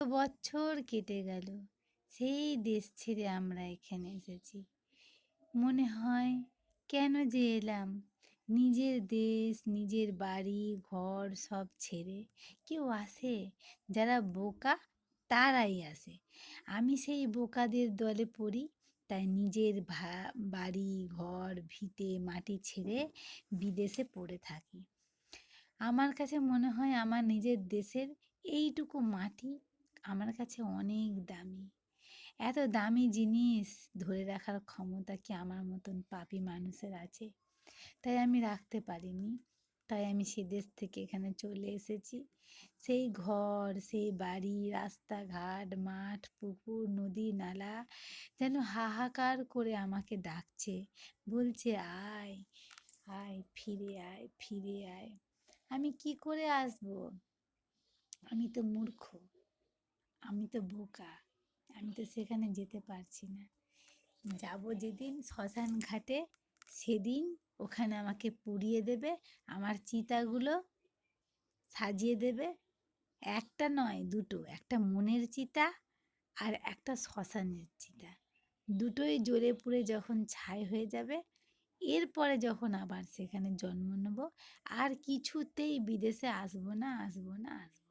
বছর কেটে গেল, সেই দেশ ছেড়ে আমরা এখানে এসেছি। মনে হয় কেন যে এলাম, নিজের দেশ, নিজের বাড়ি ঘর সব ছেড়ে। কেউ আসে, যারা বোকা তারাই আসে। আমি সেই বোকাদের দলে পড়ি, তাই নিজের বাড়ি ঘর ভিটে মাটি ছেড়ে বিদেশে পড়ে থাকি। আমার কাছে মনে হয় আমার নিজের দেশের এইটুকু মাটি আমার কাছে অনেক দামি। এত দামি জিনিস ধরে রাখার ক্ষমতা কি আমার মতন পাপী মানুষের আছে? তাই আমি রাখতে পারিনি। তাই আমি সে দেশ থেকে এখানে চলে এসেছি। সেই ঘর, সেই বাড়ি, রাস্তাঘাট, মাঠ, পুকুর, নদী, নালা যেন হাহাকার করে আমাকে ডাকছে, বলছে আয়, আয়, ফিরে আয়, ফিরে আয়। আমি কি করে আসবো? আমি তো মূর্খ, আমি তো বোকা, আমি তো সেখানে যেতে পারছি না। যাব যেদিন শ্মশান ঘাটে, সেদিন ওখানে আমাকে পুড়িয়ে দেবে, আমার চিতাগুলো সাজিয়ে দেবে। একটা নয়, দুটো, একটা মনের চিতা আর একটা শ্মশানের চিতা। দুটোই জ্বলে পুড়ে যখন ছাই হয়ে যাবে, এরপরে যখন আবার সেখানে জন্ম নেব, আর কিছুতেই বিদেশে আসবো না, আসবো না, আসবো না।